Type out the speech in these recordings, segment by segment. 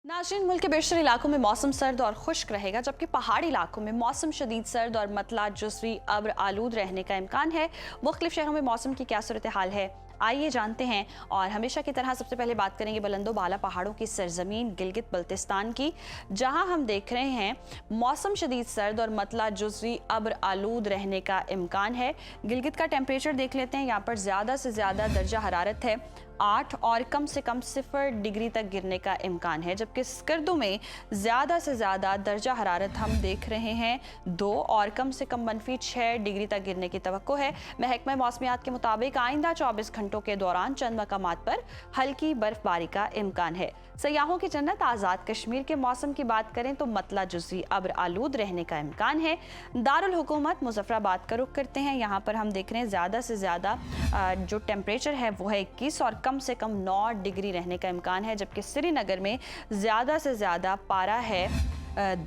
नाज़रीन, मुल्क के बेशतर इलाकों में मौसम सर्द और खुश्क रहेगा, जबकि पहाड़ी इलाकों में मौसम शदीद सर्द और मतला जुज़वी अब्र आलूद रहने का इम्कान है। मुख्तलिफ शहरों में मौसम की क्या सूरत हाल है, आइए जानते हैं। और हमेशा की तरह सबसे पहले बात करेंगे बुलंदो बाला पहाड़ों की सरजमीन गिलगित बल्तिस्तान की, जहां हम देख रहे हैं मौसम शदीद सर्द और मतला जुज़वी अब्र आलूद रहने का इम्कान है। गिलगित का टेम्परेचर देख लेते हैं। यहाँ पर ज़्यादा से ज़्यादा दर्जा हरारत है 8 और कम से कम 0 डिग्री तक गिरने का इम्कान है, जबकि स्कर्दो में ज़्यादा से ज़्यादा दर्जा हरारत हम देख रहे हैं 2 और कम से कम -6 डिग्री तक गिरने की तवक्को है। महकमा मौसमियात के मुताबिक आइंदा 24 घंटों के दौरान चंद मकामात पर हल्की बर्फबारी का इम्कान है। सयाहों की जन्नत आज़ाद कश्मीर के मौसम की बात करें तो मतला जुज़वी अब्र आलूद रहने का इम्कान है। दारुल हुकूमत मुजफ्फराबाद का रुख करते हैं। यहाँ पर हम देख रहे हैं ज़्यादा से ज़्यादा जो टेम्परेचर है वो है 21 और कम से कम 9 डिग्री रहने का इम्कान है, जबकि श्रीनगर में ज़्यादा से ज़्यादा पारा है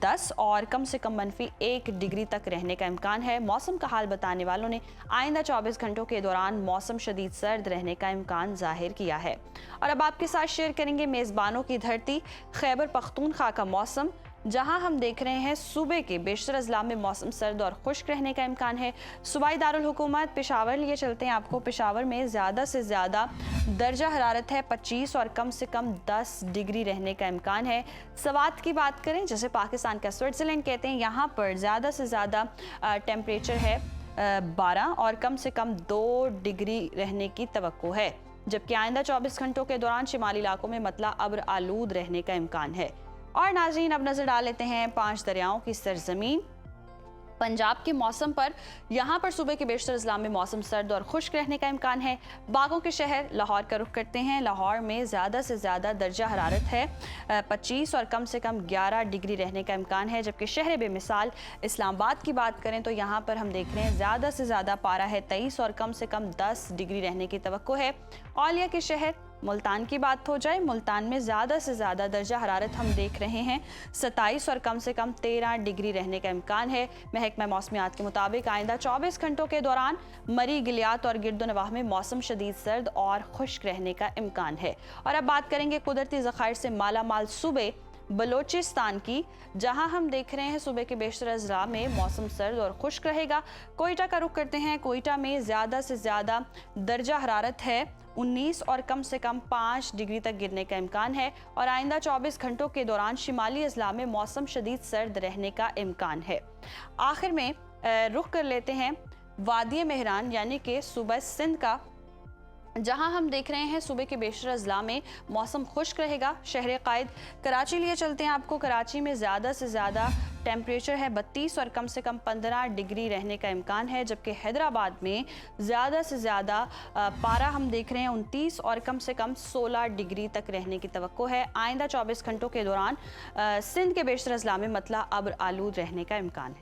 10 और कम से कम -1 डिग्री तक रहने का इम्कान है। मौसम का हाल बताने वालों ने आइंदा 24 घंटों के दौरान मौसम शदीद सर्द रहने का इम्कान जाहिर किया है। और अब आपके साथ शेयर करेंगे मेज़बानों की धरती खैबर पख्तूनख्वा का मौसम, जहां हम देख रहे हैं सूबे के बेशतर अजला में मौसम सर्द और खुश्क रहने का इम्कान है। सूबाई दारुल हुकूमत पेशावर लिए चलते हैं आपको। पेशावर में ज़्यादा से ज़्यादा दर्जा हरारत है 25 और कम से कम 10 डिग्री रहने का इम्कान है। सवात की बात करें, जैसे पाकिस्तान का स्विट्ज़रलैंड कहते हैं, यहाँ पर ज़्यादा से ज़्यादा टेम्परेचर है 12 और कम से कम 2 डिग्री रहने की तवक्को है, जबकि आइंदा 24 घंटों के दौरान शिमाली इलाकों में मतला अब्र आलूद रहने का इम्कान है। और नाज़रीन, अब नजर डाल लेते हैं 5 दरियाओं की सरजमीन पंजाब के मौसम पर। यहाँ पर सूबे के बेशतर अजला में मौसम सर्द और खुश्क रहने का इम्कान है। बागों के शहर लाहौर का रुख करते हैं। लाहौर में ज़्यादा से ज़्यादा दर्जा हरारत है 25 और कम से कम 11 डिग्री रहने का इम्कान है, जबकि शहर बेमिसाल इस्लामाबाद की बात करें तो यहाँ पर हम देख रहे हैं ज़्यादा से ज़्यादा पारा है 23 और कम से कम 10 डिग्री रहने की तवक्को है। औलिया के शहर मुल्तान की बात हो जाए, मुल्तान में ज़्यादा से ज़्यादा दर्जा हरारत हम देख रहे हैं 27 और कम से कम 13 डिग्री रहने का इम्कान है। महकमा मौसमियात के मुताबिक आइंदा 24 घंटों के दौरान मरी, गिलियात और गिरदोनवाह में मौसम शदीद सर्द और खुश्क रहने का इम्कान है। और अब बात करेंगे कुदरती ज़खायर से माला माल सूबे बलोचिस्तान की, जहां हम देख रहे हैं सूबे के बेशतर अजला में मौसम सर्द और खुश्क रहेगा। कोयटा का रुख करते हैं। कोयटा में ज़्यादा से ज़्यादा दर्जा हरारत है 19 और कम से कम 5 डिग्री तक गिरने का इम्कान है। और आइंदा 24 घंटों के दौरान शिमाली अजला में मौसम शदीद सर्द रहने का इम्कान है। आखिर में रुख कर लेते हैं वादी मेहरान यानी कि सूबा सिंध का, जहां हम देख रहे हैं सूबे के बेशतर अजला में मौसम खुश्क रहेगा। शहर कायद कराची लिए चलते हैं आपको। कराची में ज़्यादा से ज़्यादा टेम्परेचर है 32 और कम से कम 15 डिग्री रहने का इम्कान है, जबकि हैदराबाद में ज़्यादा से ज़्यादा पारा हम देख रहे हैं 29 और कम से कम 16 डिग्री तक रहने की तवक्को है। आइंदा 24 घंटों के दौरान सिंध के बेशतर अजला में मतला अब्र आलूद रहने का इम्कान है।